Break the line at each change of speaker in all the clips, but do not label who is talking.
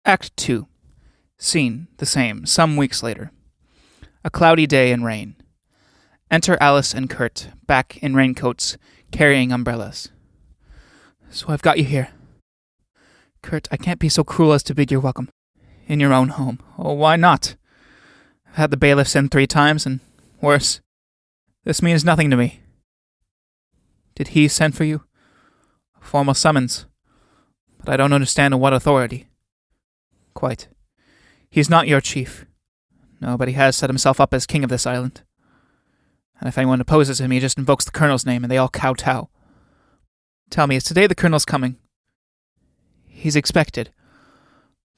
Act 2. Scene the same, some weeks later. A cloudy day and rain. Enter Alice and Kurt, back in raincoats, carrying umbrellas. So I've got you here. Kurt, I can't be so cruel as to bid you welcome. In your own home. Oh, why not? I've had the bailiffs in 3 times, and worse. This means nothing to me. Did he send for you? A formal summons. But I don't understand on what authority. Quite. He's not your chief. No, but he has set himself up as king of this island. And if anyone opposes him, he just invokes the colonel's name and they all kowtow. Tell me, is today the colonel's coming? He's expected.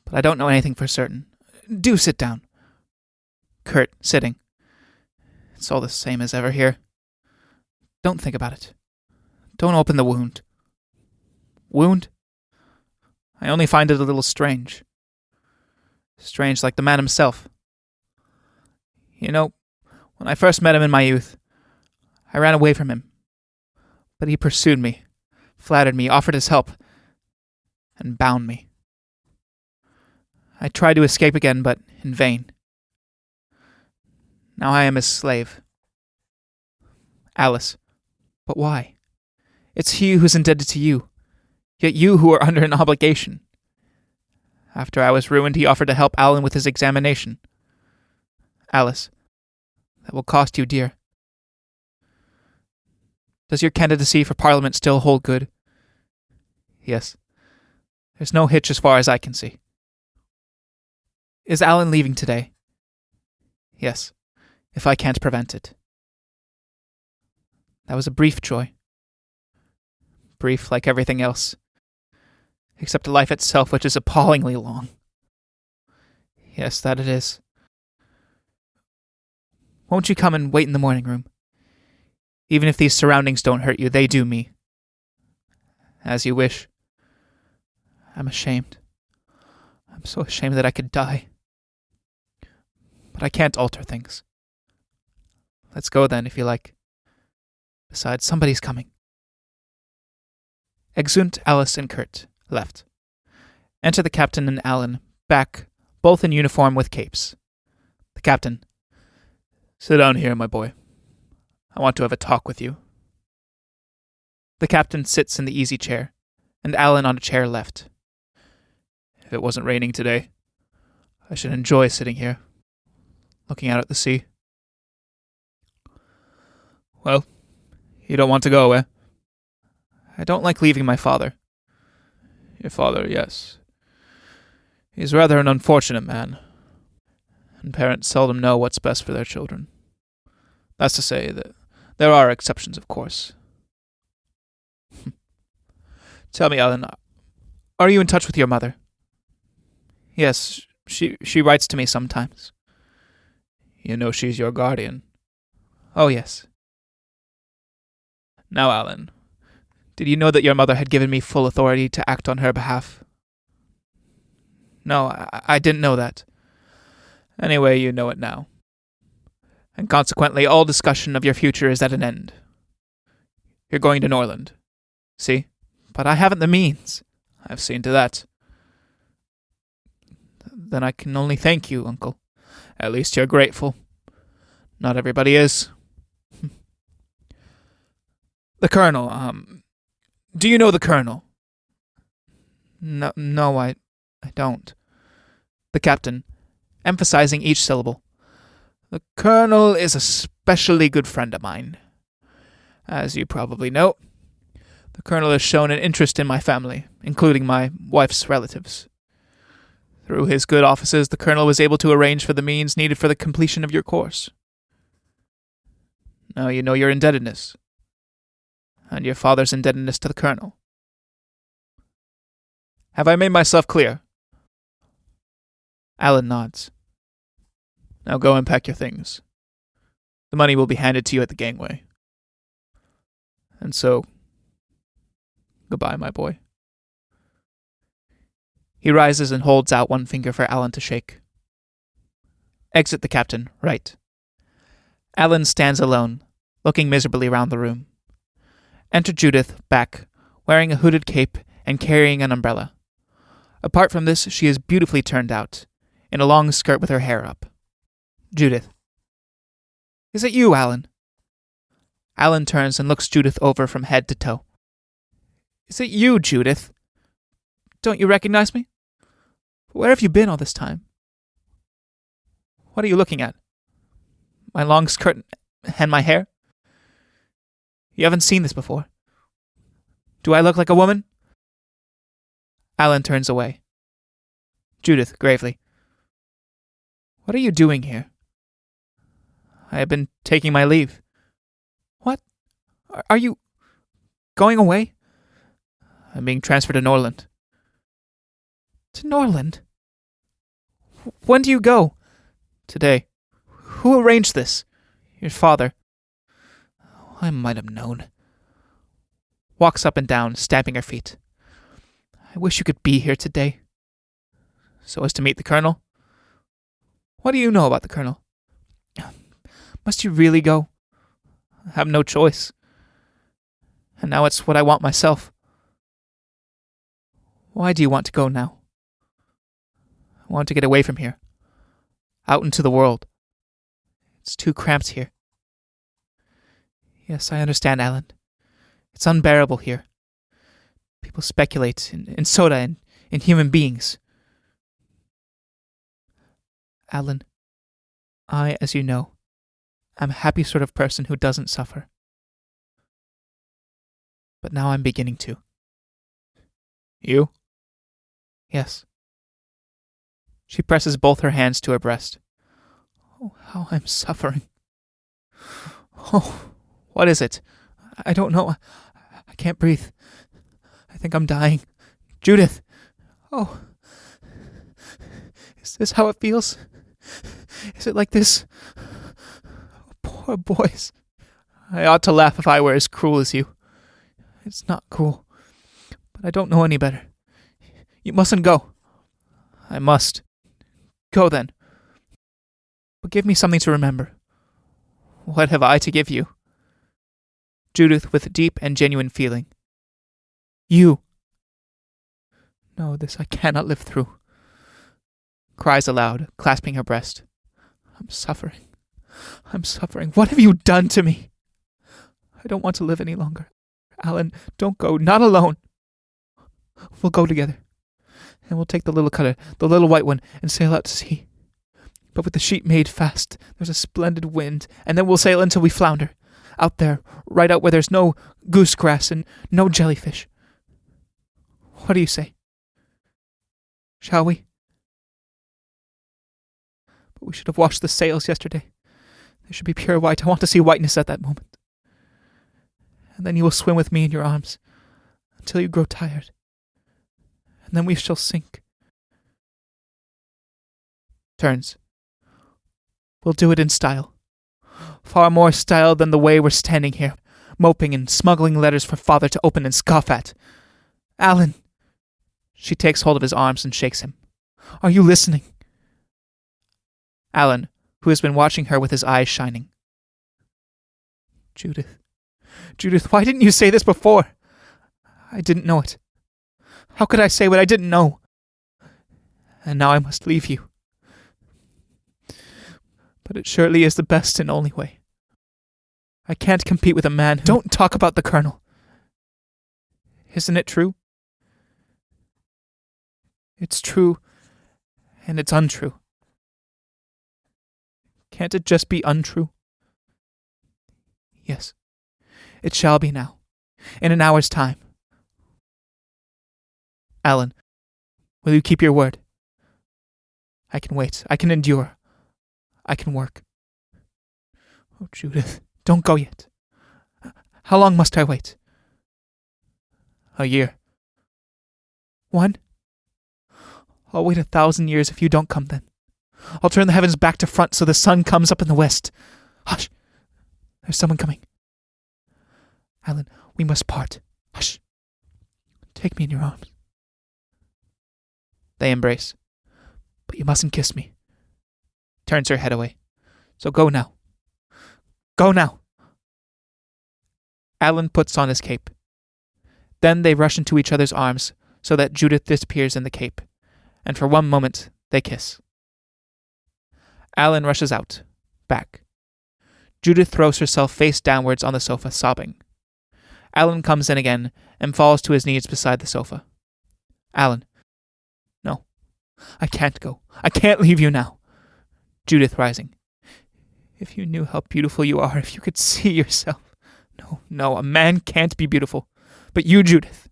But I don't know anything for certain. Do sit down. Kurt, sitting. It's all the same as ever here. Don't think about it. Don't open the wound. Wound? I only find it a little strange. Strange like the man himself. You know, when I first met him in my youth, I ran away from him. But he pursued me, flattered me, offered his help, and bound me. I tried to escape again, but in vain. Now I am his slave. Alice. But why? It's he who's indebted to you, yet you who are under an obligation. After I was ruined, he offered to help Alan with his examination. Alice. That will cost you dear. Does your candidacy for Parliament still hold good? Yes. There's no hitch as far as I can see. Is Alan leaving today? Yes, if I can't prevent it. That was a brief joy. Brief like everything else. Except life itself, which is appallingly long. Yes, that it is. Won't you come and wait in the morning room? Even if these surroundings don't hurt you, they do me. As you wish. I'm ashamed. I'm so ashamed that I could die. But I can't alter things. Let's go then, if you like. Besides, somebody's coming. Exeunt Alice and Kurt, left. Enter the captain and Alan, back, both in uniform with capes. The captain. Sit down here, my boy. I want to have a talk with you. The captain sits in the easy chair, and Alan on a chair left. If it wasn't raining today, I should enjoy sitting here, looking out at the sea. Well, you don't want to go, eh? I don't like leaving my father. Your father, yes. He's rather an unfortunate man, and parents seldom know what's best for their children. That's to say that there are exceptions, of course. Tell me, Alan, are you in touch with your mother? Yes, she writes to me sometimes. You know she's your guardian. Oh, yes. Now, Alan, did you know that your mother had given me full authority to act on her behalf? No, I didn't know that. Anyway, you know it now. And consequently, all discussion of your future is at an end. You're going to Norland. See? But I haven't the means. I've seen to that. Then I can only thank you, Uncle. At least you're grateful. Not everybody is. The Colonel, do you know the Colonel? No, I don't. The Captain, emphasizing each syllable. The Colonel is a specially good friend of mine. As you probably know, the Colonel has shown an interest in my family, including my wife's relatives. Through his good offices, the Colonel was able to arrange for the means needed for the completion of your course. Now you know your indebtedness, and your father's indebtedness to the Colonel. Have I made myself clear? Alan nods. Now go and pack your things. The money will be handed to you at the gangway. And so, goodbye, my boy. He rises and holds out one finger for Alan to shake. Exit the captain, right. Alan stands alone, looking miserably round the room. Enter Judith, back, wearing a hooded cape and carrying an umbrella. Apart from this, she is beautifully turned out, in a long skirt with her hair up. Judith. Is it you, Alan? Alan turns and looks Judith over from head to toe. Is it you, Judith? Don't you recognize me? Where have you been all this time? What are you looking at? My long skirt and my hair? You haven't seen this before. Do I look like a woman? Alan turns away. Judith, gravely. What are you doing here? I have been taking my leave. What? Are you going away? I'm being transferred to Norland. To Norland? When do you go? Today. Who arranged this? Your father. I might have known. Walks up and down, stamping her feet. I wish you could be here today. So as to meet the Colonel? What do you know about the Colonel? Must you really go? I have no choice. And now it's what I want myself. Why do you want to go now? I want to get away from here. Out into the world. It's too cramped here. Yes, I understand, Alan. It's unbearable here. People speculate in soda and in human beings. Alan, I, as you know, am a happy sort of person who doesn't suffer. But now I'm beginning to. You? Yes. She presses both her hands to her breast. Oh, how I'm suffering. Oh, what is it? I don't know. I can't breathe. I think I'm dying. Judith! Oh. Is this how it feels? Is it like this? Poor boys. I ought to laugh if I were as cruel as you. It's not cruel. But I don't know any better. You mustn't go. I must. Go then. But give me something to remember. What have I to give you? Judith with deep and genuine feeling. You. No, this I cannot live through. Cries aloud, clasping her breast. I'm suffering. I'm suffering. What have you done to me? I don't want to live any longer. Alan, don't go. Not alone. We'll go together. And we'll take the little cutter, the little white one, and sail out to sea. But with the sheet made fast, there's a splendid wind, and then we'll sail until we flounder. Out there, right out where there's no goosegrass and no jellyfish. What do you say? Shall we? But we should have washed the sails yesterday. They should be pure white. I want to see whiteness at that moment. And then you will swim with me in your arms until you grow tired. And then we shall sink. Turns. We'll do it in style. Far more style than the way we're standing here, moping and smuggling letters for father to open and scoff at. Alan! She takes hold of his arms and shakes him. Are you listening? Alan, who has been watching her with his eyes shining. Judith. Judith, why didn't you say this before? I didn't know it. How could I say what I didn't know? And now I must leave you. But it surely is the best and only way. I can't compete with a man who... Don't talk about the Colonel. Isn't it true? It's true, and it's untrue. Can't it just be untrue? Yes, it shall be now, in an hour's time. Alan, will you keep your word? I can wait. I can endure. I can work. Oh, Judith, don't go yet. How long must I wait? A year. One? I'll wait 1,000 years if you don't come then. I'll turn the heavens back to front so the sun comes up in the west. Hush! There's someone coming. Alan, we must part. Hush! Take me in your arms. They embrace. But you mustn't kiss me. Turns her head away. So go now. Go now! Alan puts on his cape. Then they rush into each other's arms so that Judith disappears in the cape, and for one moment they kiss. Alan rushes out, back. Judith throws herself face downwards on the sofa, sobbing. Alan comes in again and falls to his knees beside the sofa. Alan. No. I can't go. I can't leave you now. Judith rising. If you knew how beautiful you are, if you could see yourself. No, a man can't be beautiful. But you, Judith.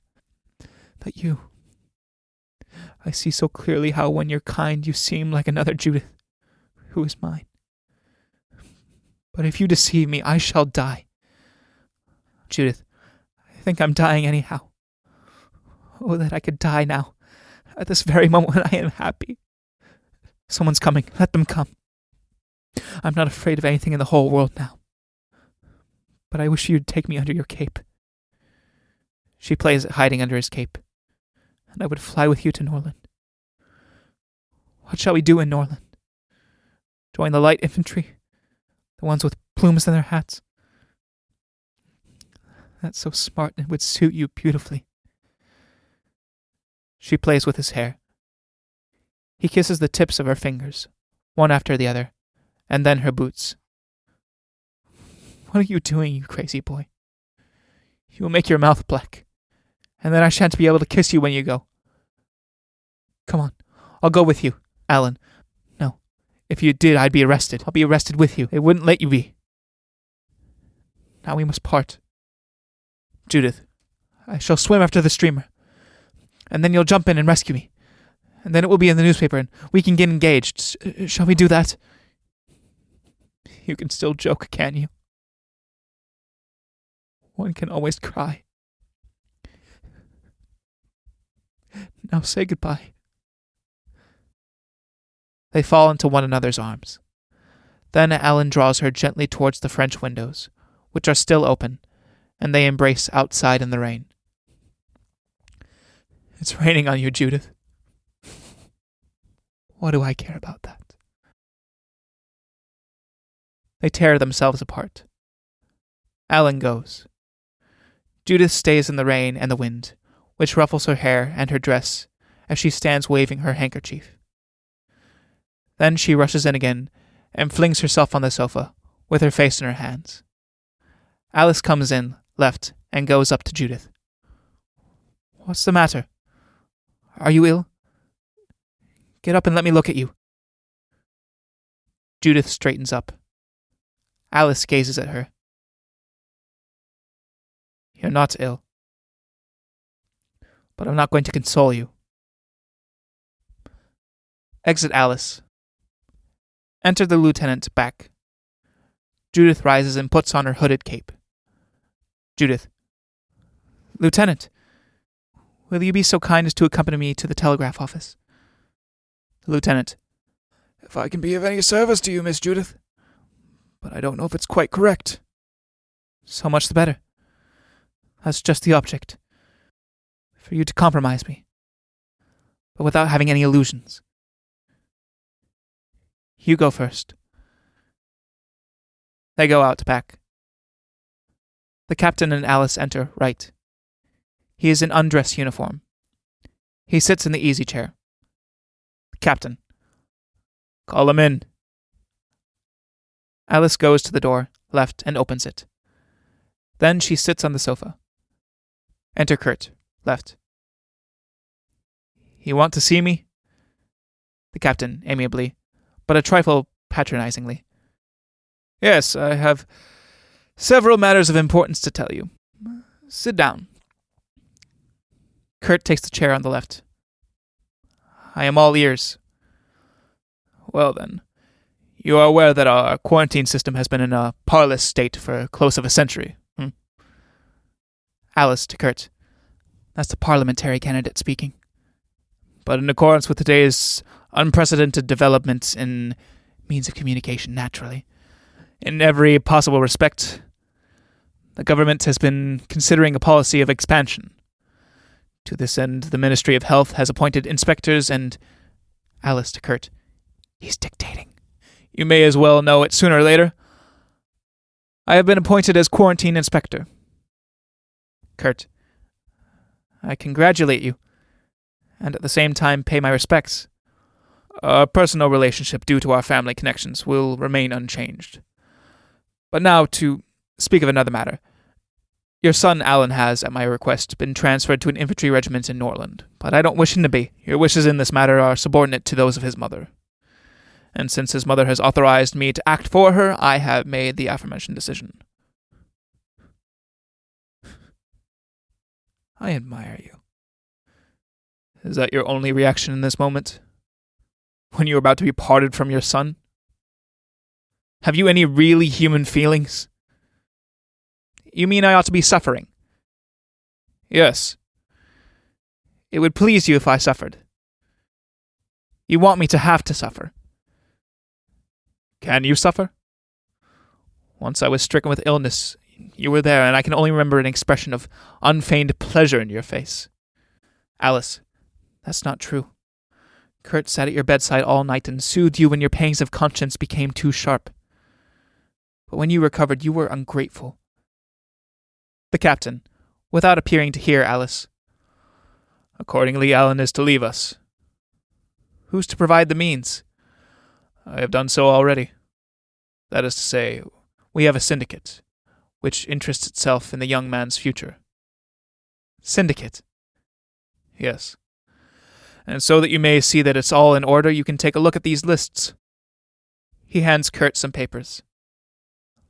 But you. I see so clearly how when you're kind you seem like another Judith, who is mine. But if you deceive me, I shall die. Judith, I think I'm dying anyhow. Oh, that I could die now, at this very moment when I am happy. Someone's coming. Let them come. I'm not afraid of anything in the whole world now. But I wish you'd take me under your cape. She plays at hiding under his cape, and I would fly with you to Norland. What shall we do in Norland? Join the light infantry? The ones with plumes in their hats? That's so smart and would suit you beautifully. She plays with his hair. He kisses the tips of her fingers, one after the other, and then her boots. What are you doing, you crazy boy? You will make your mouth black, and then I shan't be able to kiss you when you go. Come on, I'll go with you, Alan. No, if you did, I'd be arrested. I'll be arrested with you. They wouldn't let you be. Now we must part. Judith, I shall swim after the streamer, and then you'll jump in and rescue me, and then it will be in the newspaper, and we can get engaged. Shall we do that? You can still joke, can you? One can always cry. Now say goodbye. They fall into one another's arms. Then Alan draws her gently towards the French windows, which are still open, and they embrace outside in the rain. It's raining on you, Judith. What do I care about that? They tear themselves apart. Alan goes. Judith stays in the rain and the wind, which ruffles her hair and her dress as she stands waving her handkerchief. Then she rushes in again and flings herself on the sofa, with her face in her hands. Alice comes in, left, and goes up to Judith. What's the matter? Are you ill? Get up and let me look at you. Judith straightens up. Alice gazes at her. You're not ill. But I'm not going to console you. Exit Alice. Enter the lieutenant back. Judith rises and puts on her hooded cape. Judith. Lieutenant, will you be so kind as to accompany me to the telegraph office? The lieutenant. If I can be of any service to you, Miss Judith. But I don't know if it's quite correct. So much the better. That's just the object. For you to compromise me. But without having any illusions. You go first. They go out back. The captain and Alice enter right. He is in undress uniform. He sits in the easy chair. The captain. Call him in. Alice goes to the door, left, and opens it. Then she sits on the sofa. Enter Kurt, left. You want to see me? The captain, amiably, but a trifle patronizingly. Yes, I have several matters of importance to tell you. Sit down. Kurt takes the chair on the left. I am all ears. Well then, you are aware that our quarantine system has been in a parlous state for close of a century. Alice to Kurt. That's the parliamentary candidate speaking. But in accordance with today's unprecedented development in means of communication, naturally, in every possible respect, the government has been considering a policy of expansion. To this end, the Ministry of Health has appointed inspectors and... Alice to Kurt. He's dictating. You may as well know it sooner or later. I have been appointed as quarantine inspector. Kurt. I congratulate you. and at the same time pay my respects. Our personal relationship, due to our family connections, will remain unchanged. But now to speak of another matter. Your son Alan has, at my request, been transferred to an infantry regiment in Norland, but I don't wish him to be. Your wishes in this matter are subordinate to those of his mother. And since his mother has authorized me to act for her, I have made the aforementioned decision. I admire you. Is that your only reaction in this moment? When you are about to be parted from your son? Have you any really human feelings? You mean I ought to be suffering? Yes. It would please you if I suffered. You want me to have to suffer. Can you suffer? Once I was stricken with illness, you were there, and I can only remember an expression of unfeigned pleasure in your face. Alice, that's not true. Kurt sat at your bedside all night and soothed you when your pangs of conscience became too sharp. But when you recovered, you were ungrateful. The captain, without appearing to hear Alice. Accordingly, Alan is to leave us. Who's to provide the means? I have done so already. That is to say, we have a syndicate, which interests itself in the young man's future. Syndicate? Yes. And so that you may see that it's all in order, you can take a look at these lists. He hands Kurt some papers.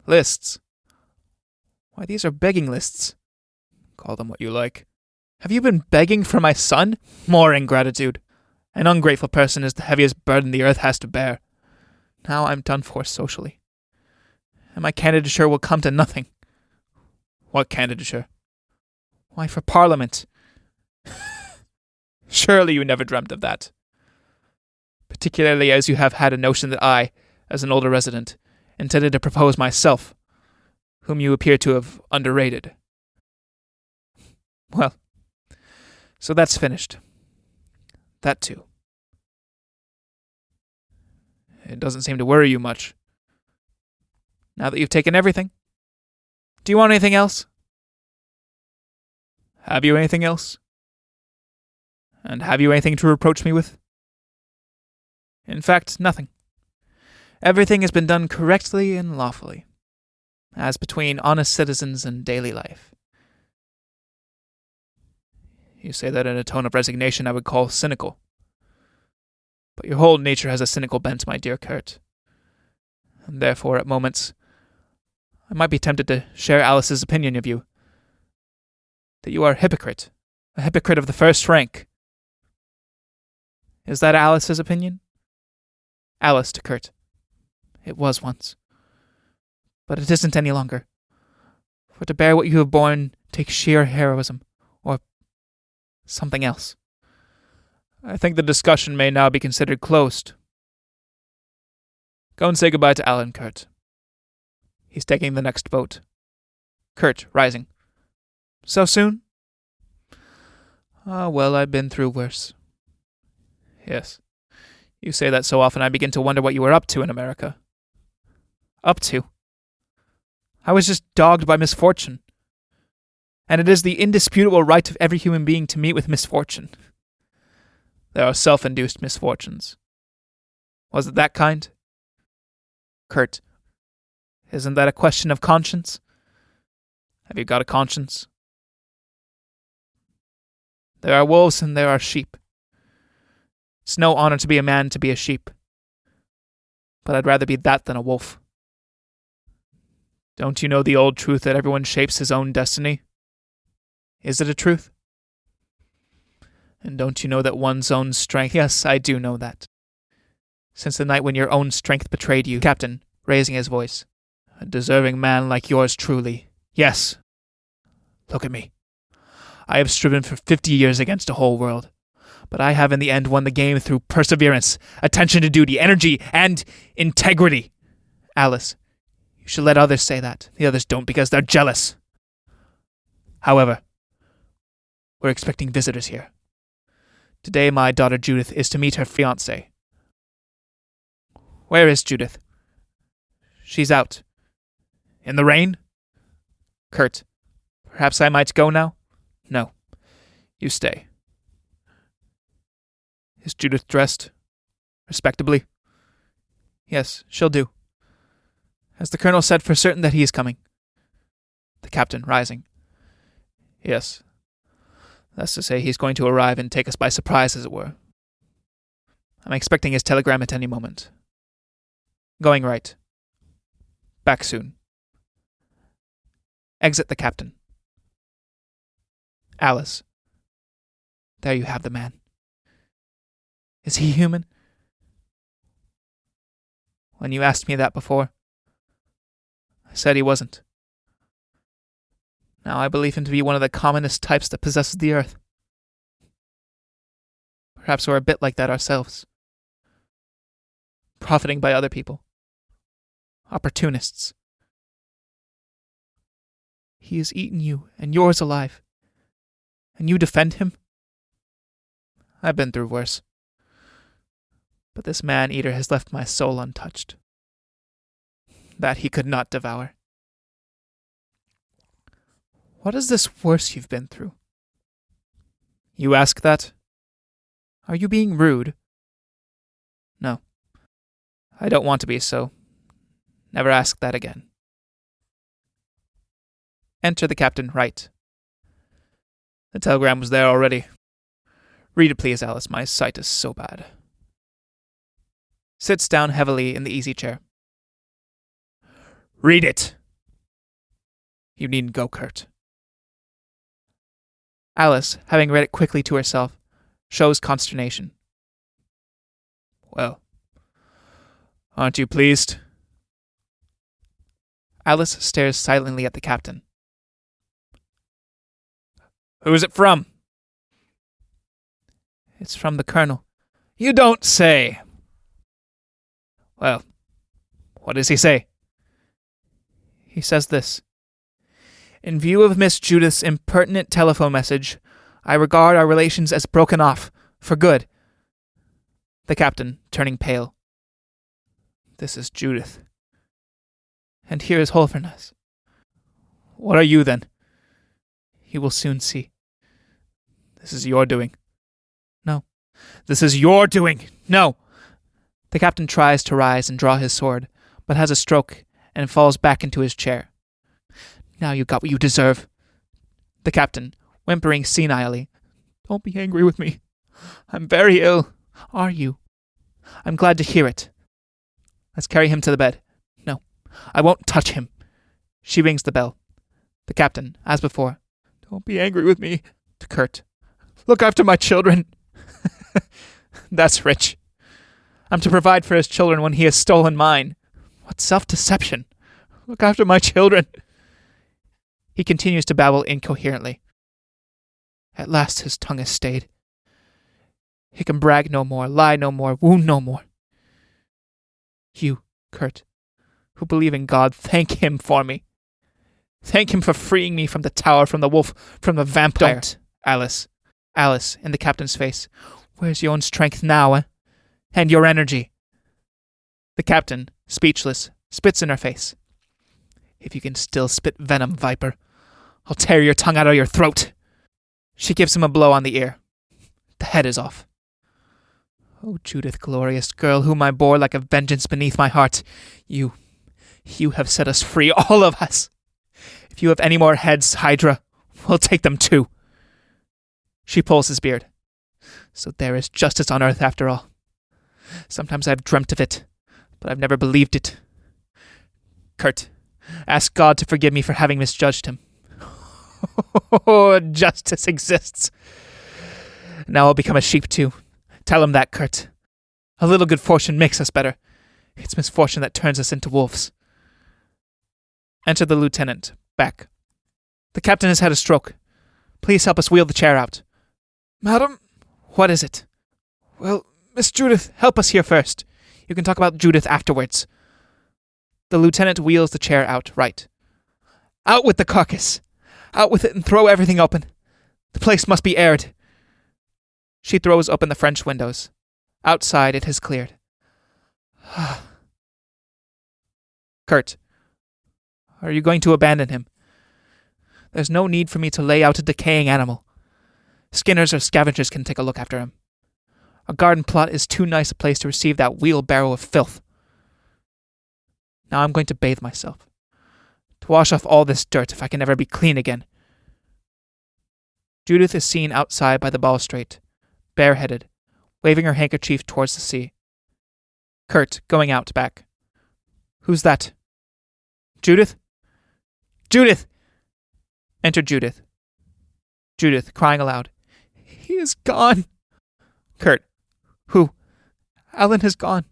Lists? Why, these are begging lists. Call them what you like. Have you been begging for my son? More ingratitude. An ungrateful person is the heaviest burden the earth has to bear. Now I'm done for socially. And my candidature will come to nothing. What candidature? Why, for Parliament. Surely you never dreamt of that. Particularly as you have had a notion that I, as an older resident, intended to propose myself, whom you appear to have underrated. Well, so that's finished. That too. It doesn't seem to worry you much. Now that you've taken everything. Do you want anything else? Have you anything else? And have you anything to reproach me with? In fact, nothing. Everything has been done correctly and lawfully, as between honest citizens and daily life. You say that in a tone of resignation I would call cynical. But your whole nature has a cynical bent, my dear Kurt. And therefore, at moments, I might be tempted to share Alice's opinion of you. That you are a hypocrite of the first rank. Is that Alice's opinion? Alice to Kurt. It was once. But it isn't any longer. For to bear what you have borne takes sheer heroism, or something else. I think the discussion may now be considered closed. Go and say goodbye to Alan, Kurt. He's taking the next boat. Kurt, rising. So soon? Ah, well, I've been through worse. Yes. You say that so often I begin to wonder what you were up to in America. Up to? I was just dogged by misfortune. And it is the indisputable right of every human being to meet with misfortune. There are self-induced misfortunes. Was it that kind? Kurt, isn't that a question of conscience? Have you got a conscience? There are wolves and there are sheep. It's no honor to be a man to be a sheep. But I'd rather be that than a wolf. Don't you know the old truth that everyone shapes his own destiny? Is it a truth? And don't you know that one's own strength... Yes, I do know that. Since the night when your own strength betrayed you, Captain, raising his voice. A deserving man like yours, truly. Yes. Look at me. I have striven for 50 years against a whole world. But I have in the end won the game through perseverance, attention to duty, energy, and integrity. Alice, you should let others say that. The others don't because they're jealous. However, we're expecting visitors here. Today my daughter Judith is to meet her fiancé. Where is Judith? She's out. In the rain? Kurt, perhaps I might go now? No. You stay. Is Judith dressed? Respectably? Yes, she'll do. Has the colonel said for certain that he is coming? The captain, rising. Yes. That's to say, he's going to arrive and take us by surprise, as it were. I'm expecting his telegram at any moment. Going right. Back soon. Exit the captain. Alice. There you have the man. Is he human? When you asked me that before, I said he wasn't. Now I believe him to be one of the commonest types that possesses the earth. Perhaps we're a bit like that ourselves. Profiting by other people. Opportunists. He has eaten you and yours alive. And you defend him? I've been through worse. But this man-eater has left my soul untouched. That he could not devour. What is this worse you've been through? You ask that? Are you being rude? No. I don't want to be, so never ask that again. Enter the captain, right. The telegram was there already. Read it, please, Alice. My sight is so bad. Sits down heavily in the easy chair. Read it! You needn't go, Kurt. Alice, having read it quickly to herself, shows consternation. Well, aren't you pleased? Alice stares silently at the captain. Who is it from? It's from the colonel. You don't say! Well, what does he say? He says this. In view of Miss Judith's impertinent telephone message, I regard our relations as broken off, for good. The captain, turning pale. This is Judith. And here is Holferness. What are you, then? You will soon see. This is your doing. No. This is your doing! No! The captain tries to rise and draw his sword, but has a stroke and falls back into his chair. Now you got what you deserve. The captain, whimpering senilely. Don't be angry with me. I'm very ill. Are you? I'm glad to hear it. Let's carry him to the bed. No, I won't touch him. She rings the bell. The captain, as before. Don't be angry with me. To Kurt. Look after my children. That's rich. I'm to provide for his children when he has stolen mine. What self-deception. Look after my children. He continues to babble incoherently. At last his tongue is stayed. He can brag no more, lie no more, wound no more. You, Kurt, who believe in God, thank him for me. Thank him for freeing me from the tower, from the wolf, from the vampire. Don't, Alice. Alice, in the captain's face. Where's your own strength now, eh? And your energy? The captain, speechless, spits in her face. If you can still spit venom, viper, I'll tear your tongue out of your throat. She gives him a blow on the ear. The head is off. Oh, Judith, glorious girl, whom I bore like a vengeance beneath my heart, you have set us free, all of us. If you have any more heads, Hydra, we'll take them too. She pulls his beard. So there is justice on earth after all. Sometimes I've dreamt of it, but I've never believed it. Kurt, ask God to forgive me for having misjudged him. Justice exists. Now I'll become a sheep too. Tell him that, Kurt. A little good fortune makes us better. It's misfortune that turns us into wolves. Enter the lieutenant, back. The captain has had a stroke. Please help us wheel the chair out. Madam? What is it? Well, Miss Judith, help us here first. You can talk about Judith afterwards. The lieutenant wheels the chair out, right. Out with the carcass. Out with it and throw everything open. The place must be aired. She throws open the French windows. Outside it has cleared. Kurt, are you going to abandon him? There's no need for me to lay out a decaying animal. Skinners or scavengers can take a look after him. A garden plot is too nice a place to receive that wheelbarrow of filth. Now I'm going to bathe myself, to wash off all this dirt if I can ever be clean again. Judith is seen outside by the balustrade, bareheaded, waving her handkerchief towards the sea. Kurt, going out back. Who's that? Judith? Judith! Enter Judith. Judith, crying aloud. He is gone. Kurt. Who? Alan has gone.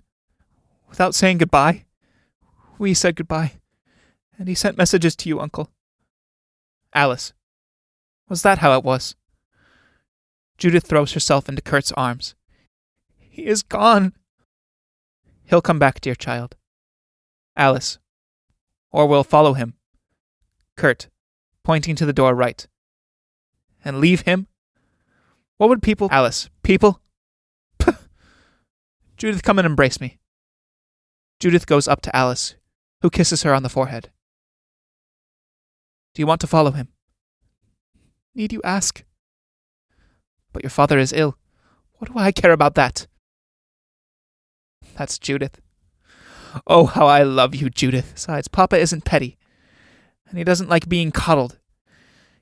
Without saying goodbye? We said goodbye. And he sent messages to you, Uncle. Alice. Was that how it was? Judith throws herself into Kurt's arms. He is gone. He'll come back, dear child. Alice. Or we'll follow him. Kurt, pointing to the door right. And leave him? What would people... Alice. People? Puh. Judith, come and embrace me. Judith goes up to Alice, who kisses her on the forehead. Do you want to follow him? Need you ask? But your father is ill. What do I care about that? That's Judith. Oh, how I love you, Judith. Besides, Papa isn't petty. And he doesn't like being coddled.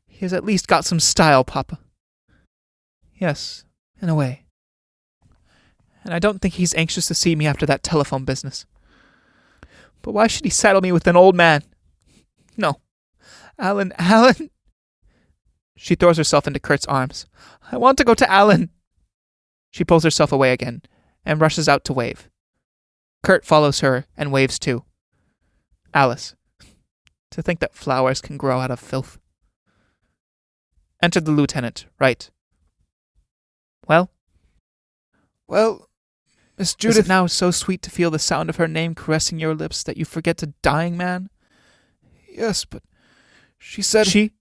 He has at least got some style, Papa. Yes, in a way. And I don't think he's anxious to see me after that telephone business. But why should he saddle me with an old man? No. Alan. She throws herself into Kurt's arms. I want to go to Alan. She pulls herself away again and rushes out to wave. Kurt follows her and waves too. Alice. To think that flowers can grow out of filth. Entered the lieutenant, right. Well? Well, Miss Judith... Is it now so sweet to feel the sound of her name caressing your lips that you forget a dying man? Yes, but she said... She? It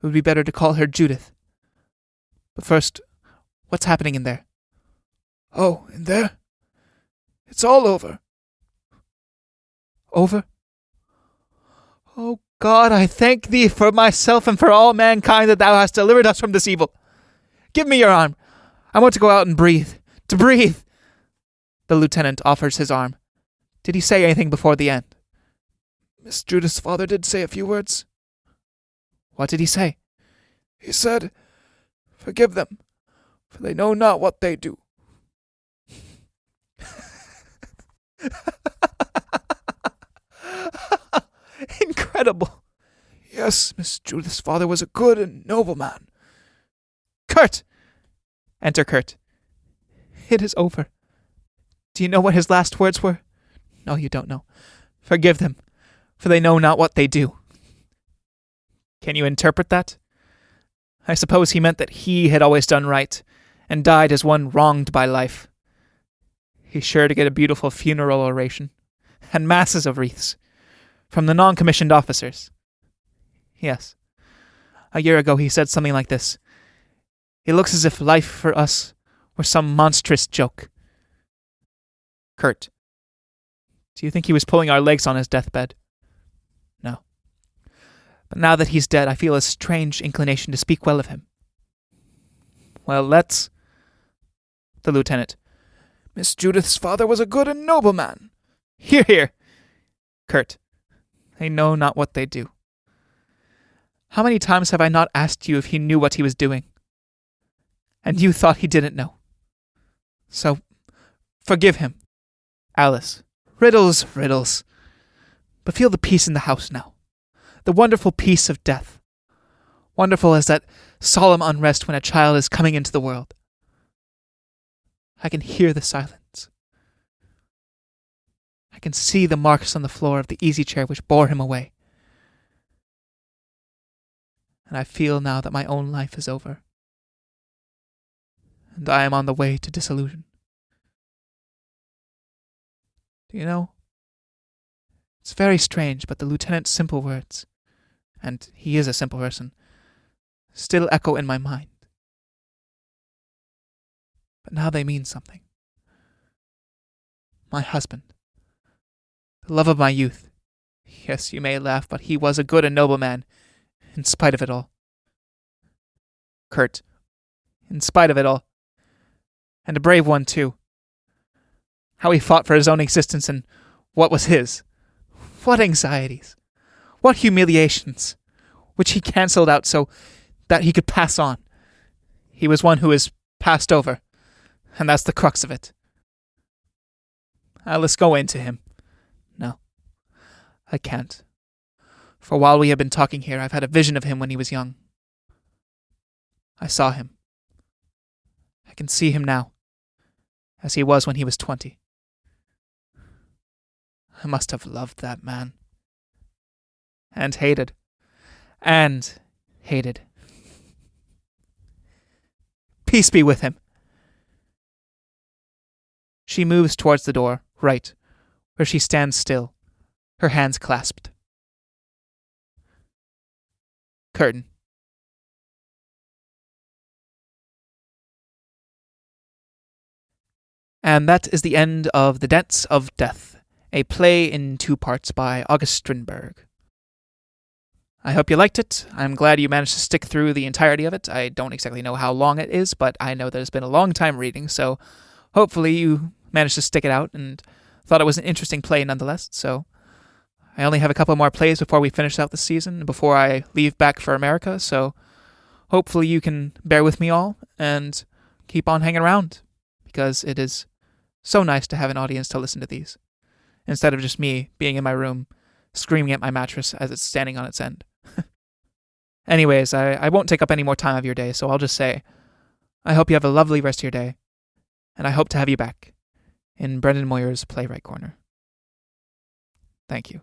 would be better to call her Judith. But first, what's happening in there? Oh, in there? It's all over. Over? Oh God, I thank thee for myself and for all mankind that thou hast delivered us from this evil. Give me your arm. I want to go out and breathe. To breathe. The lieutenant offers his arm. Did he say anything before the end? Miss Judith's father did say a few words. What did he say? He said, forgive them, for they know not what they do. Incredible. Yes, Miss Judith's father was a good and noble man. Kurt! Enter Kurt. It is over. Do you know what his last words were? No, you don't know. Forgive them, for they know not what they do. Can you interpret that? I suppose he meant that he had always done right, and died as one wronged by life. He's sure to get a beautiful funeral oration, and masses of wreaths, from the non-commissioned officers. Yes. A year ago he said something like this. It looks as if life for us were some monstrous joke. Kurt. Do you think he was pulling our legs on his deathbed? No. But now that he's dead, I feel a strange inclination to speak well of him. Well, let's... The lieutenant. Miss Judith's father was a good and noble man. Hear, hear. Kurt. They know not what they do. How many times have I not asked you if he knew what he was doing? And you thought he didn't know. So, forgive him. Alice. Riddles, riddles. But feel the peace in the house now. The wonderful peace of death. Wonderful as that solemn unrest when a child is coming into the world. I can hear the silence. I can see the marks on the floor of the easy chair which bore him away. And I feel now that my own life is over. And I am on the way to disillusion. Do you know? It's very strange, but the lieutenant's simple words, and he is a simple person, still echo in my mind. But now they mean something. My husband. The love of my youth. Yes, you may laugh, but he was a good and noble man, in spite of it all. Kurt. In spite of it all. And a brave one, too. How he fought for his own existence and what was his. What anxieties. What humiliations. Which he cancelled out so that he could pass on. He was one who is passed over. And that's the crux of it. Let's go into him. No, I can't. For while we have been talking here, I've had a vision of him when he was young. I saw him. I can see him now, as he was when he was 20. I must have loved that man. And hated. And hated. Peace be with him. She moves towards the door, right, where she stands still, her hands clasped. Curtain. And that is the end of The Dance of Death, a play in 2 parts by August Strindberg. I hope you liked it. I'm glad you managed to stick through the entirety of it. I don't exactly know how long it is, but I know that it's been a long time reading, so hopefully you managed to stick it out and thought it was an interesting play nonetheless. So I only have a couple more plays before we finish out the season, before I leave back for America, so hopefully you can bear with me all and keep on hanging around, because it is so nice to have an audience to listen to these, instead of just me being in my room screaming at my mattress as it's standing on its end. Anyways, I won't take up any more time of your day, so I'll just say, I hope you have a lovely rest of your day, and I hope to have you back in Brendan Moyer's Playwright Corner. Thank you.